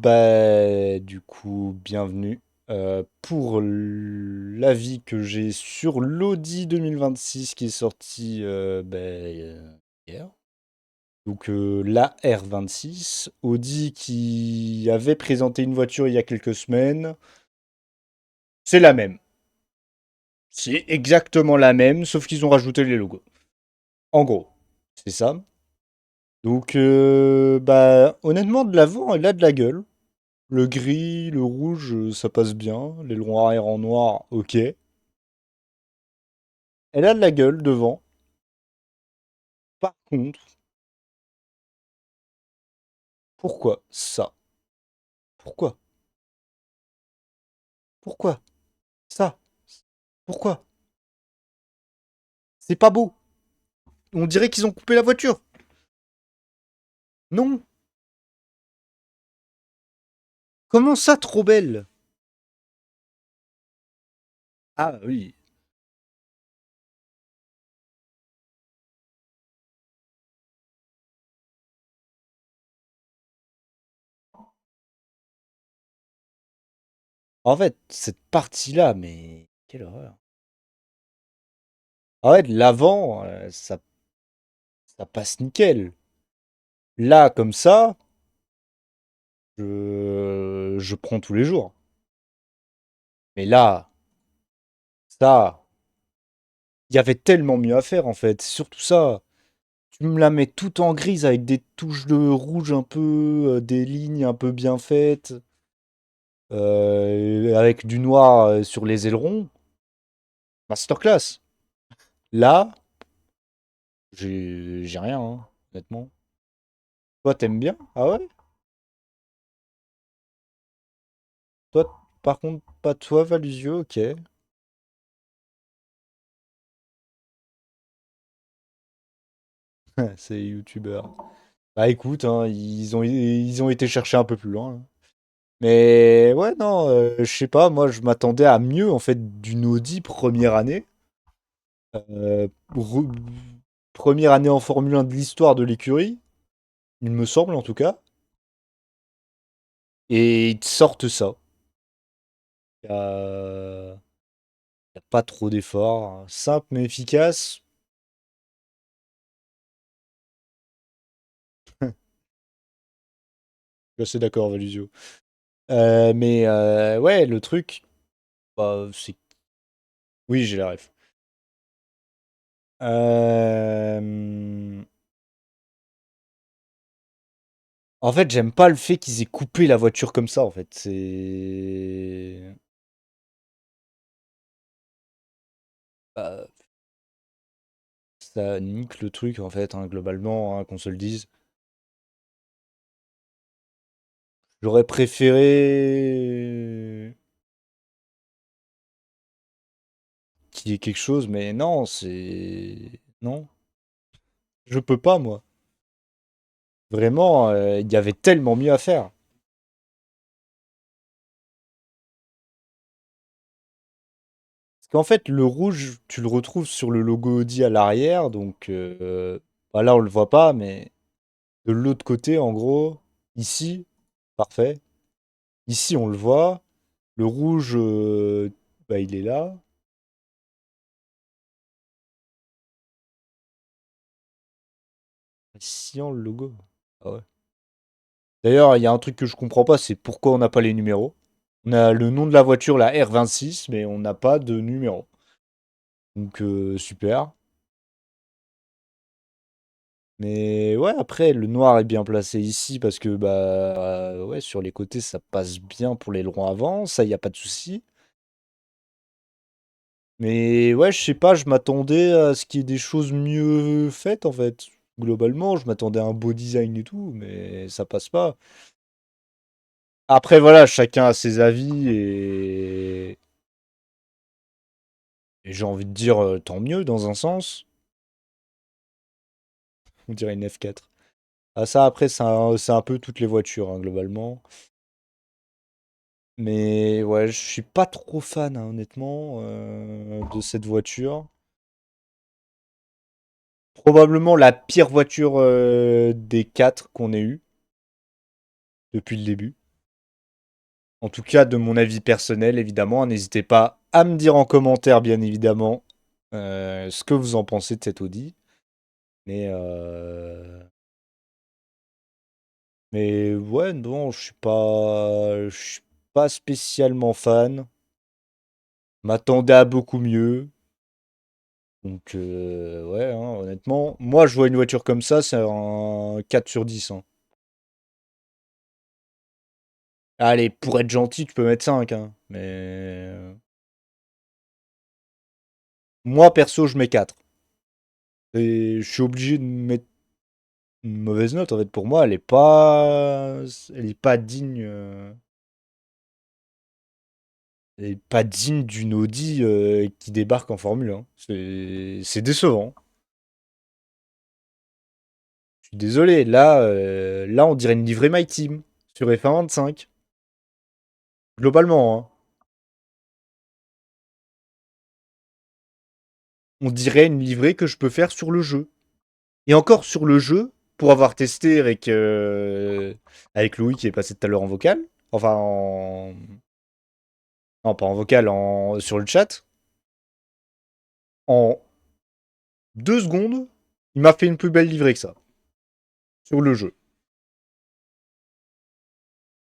Du coup, bienvenue pour l'avis que j'ai sur l'Audi 2026 qui est sorti hier. Donc la R26, Audi qui avait présenté une voiture il y a quelques semaines, c'est la même. C'est exactement la même, sauf qu'ils ont rajouté les logos. En gros, c'est ça. Donc, honnêtement, de l'avant, elle a de la gueule. Le gris, le rouge, ça passe bien. Les longs arrière en noir, ok. Elle a de la gueule devant. Par contre, pourquoi ça? Pourquoi? Pourquoi? Ça? Pourquoi? C'est pas beau. On dirait qu'ils ont coupé la voiture. Non. Comment ça, trop belle? Ah oui. En fait, cette partie-là, mais quelle horreur. En fait, l'avant, ça passe nickel. Là, comme ça, je prends tous les jours. Mais là, ça, il y avait tellement mieux à faire en fait. C'est surtout ça. Tu me la mets tout en grise avec des touches de rouge un peu, des lignes un peu bien faites, avec du noir sur les ailerons. Masterclass. Là, j'ai rien, hein, honnêtement. Toi, t'aimes bien? Ah ouais? Toi, par contre, pas toi, Valusio, ok. C'est youtubeur. Bah écoute, hein, ils ont été chercher un peu plus loin, hein. Mais ouais, non, je sais pas, moi je m'attendais à mieux en fait d'une Audi première année. Re- Première année en Formule 1 de l'histoire de l'écurie, il me semble en tout cas. Et ils te sortent ça. Y a pas trop d'efforts, hein. Simple mais efficace. Je suis assez d'accord, Valusio. Ouais, le truc, c'est. Oui, j'ai la ref. Euh, En fait, j'aime pas le fait qu'ils aient coupé la voiture comme ça, en fait. Bah, ça nique le truc, en fait, hein, globalement, hein, qu'on se le dise. J'aurais préféré qu'il y ait quelque chose, mais non, c'est. Non, je peux pas, moi. Vraiment, il y avait tellement mieux à faire. Parce qu'en fait, le rouge, tu le retrouves sur le logo Audi à l'arrière, donc là, on le voit pas, mais de l'autre côté, en gros, ici, parfait. Ici, on le voit. Le rouge, il est là. Ici, on le logo. Ah ouais. D'ailleurs, il y a un truc que je comprends pas, c'est pourquoi on n'a pas les numéros. On a le nom de la voiture, la R26, mais on n'a pas de numéro. Donc, super. Mais ouais, après, le noir est bien placé ici parce que, ouais, sur les côtés, ça passe bien pour les longs avant. Ça, il n'y a pas de souci. Mais ouais, je sais pas, je m'attendais à ce qu'il y ait des choses mieux faites, en fait. Globalement, je m'attendais à un beau design et tout, mais ça passe pas. Après, voilà, chacun a ses avis et j'ai envie de dire tant mieux dans un sens. On dirait une F4. Ah, ça, après, c'est un peu toutes les voitures, hein, globalement. Mais ouais, je suis pas trop fan, hein, honnêtement, de cette voiture. Probablement la pire voiture des quatre qu'on ait eu depuis le début. En tout cas, de mon avis personnel, évidemment. N'hésitez pas à me dire en commentaire, bien évidemment, ce que vous en pensez de cette Audi. Mais, mais ouais, non, je suis pas spécialement fan. M'attendais à beaucoup mieux. Donc, ouais, hein, honnêtement, moi, je vois une voiture comme ça, c'est un 4 sur 10, hein. Allez, pour être gentil, tu peux mettre 5, hein. Mais moi, perso, je mets 4. Et je suis obligé de mettre une mauvaise note. En fait, pour moi, elle est pas digne. Elle est pas digne d'une Audi qui débarque en Formule 1. C'est décevant. Je suis désolé. Là, on dirait une livrée My Team sur F1 25. Globalement, hein. On dirait une livrée que je peux faire sur le jeu. Et encore sur le jeu, pour avoir testé avec Louis qui est passé tout à l'heure en vocal. Enfin, non, pas en vocal, sur le chat. En 2 secondes, il m'a fait une plus belle livrée que ça. Sur le jeu.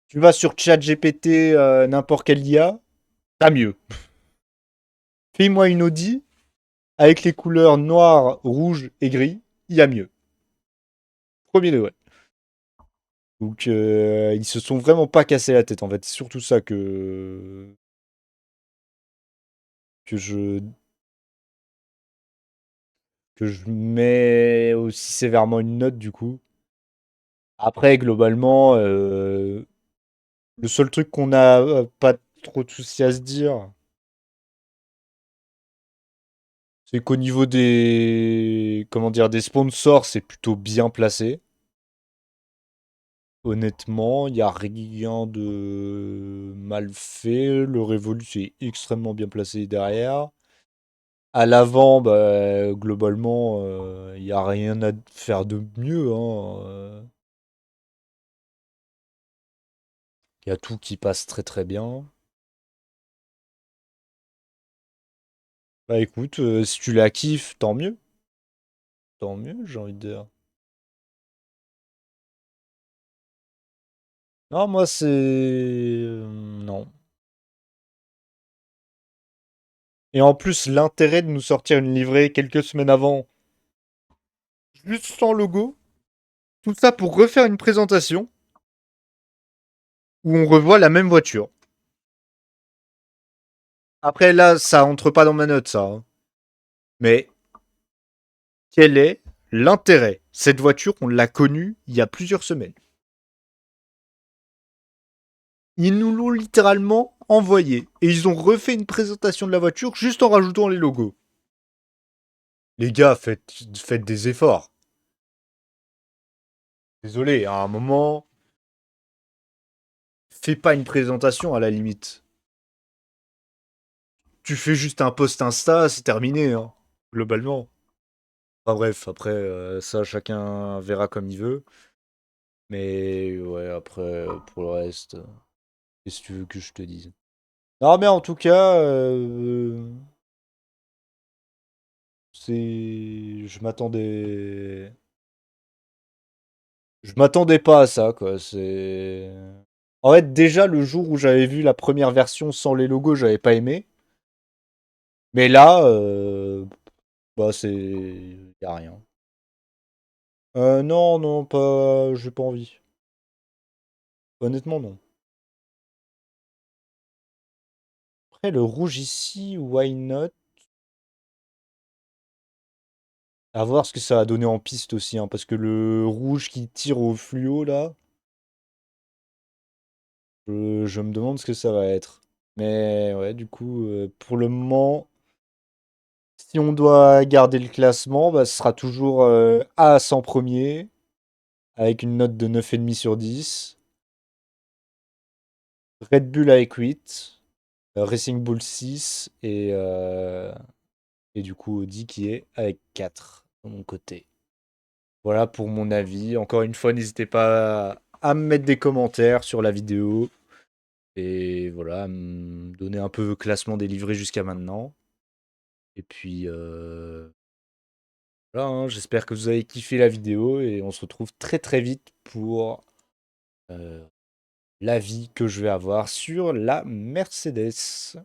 Tu vas sur ChatGPT, n'importe quel IA, t'as mieux. Fais-moi une Audi avec les couleurs noir, rouge et gris, il y a mieux. Premier degré. Donc, ils se sont vraiment pas cassé la tête, en fait. C'est surtout ça que je, que je mets aussi sévèrement une note, du coup. Après, globalement, le seul truc qu'on a pas trop de soucis à se dire, c'est qu'au niveau comment dire, des sponsors, c'est plutôt bien placé. Honnêtement, il n'y a rien de mal fait. Le Revolut est extrêmement bien placé derrière. À l'avant, bah, globalement, il n'y a rien à faire de mieux, hein. Il y a tout qui passe très très bien. Bah écoute, si tu la kiffes, tant mieux. Tant mieux, j'ai envie de dire. Non, moi c'est... non. Et en plus, l'intérêt de nous sortir une livrée quelques semaines avant, juste sans logo, tout ça pour refaire une présentation où on revoit la même voiture. Après, là, ça entre pas dans ma note, ça, hein. Mais quel est l'intérêt? Cette voiture, on l'a connue il y a plusieurs semaines. Ils nous l'ont littéralement envoyée. Et ils ont refait une présentation de la voiture juste en rajoutant les logos. Les gars, faites des efforts. Désolé, à un moment, fais pas une présentation à la limite. Tu fais juste un post Insta, c'est terminé, hein, globalement. Enfin bref, après, ça, chacun verra comme il veut. Mais ouais, après, pour le reste, qu'est-ce que tu veux que je te dise? Non, mais en tout cas, je m'attendais. Je m'attendais pas à ça, quoi. En fait, déjà, le jour où j'avais vu la première version sans les logos, j'avais pas aimé. Mais là, bah, y a rien. Non, non, pas. J'ai pas envie. Honnêtement, non. Après, le rouge ici, why not? À voir ce que ça va donner en piste aussi, hein, parce que le rouge qui tire au fluo, là, je me demande ce que ça va être. Mais ouais, du coup, pour le moment, si on doit garder le classement, bah, ce sera toujours As en premier, avec une note de 9,5 sur 10. Red Bull avec 8. Racing Bull 6. Et du coup, Audi qui est avec 4 de mon côté. Voilà pour mon avis. Encore une fois, n'hésitez pas à me mettre des commentaires sur la vidéo. Et voilà, donner un peu le classement des livrets jusqu'à maintenant. Et puis, voilà, hein, j'espère que vous avez kiffé la vidéo et on se retrouve très très vite pour l'avis que je vais avoir sur la Mercedes.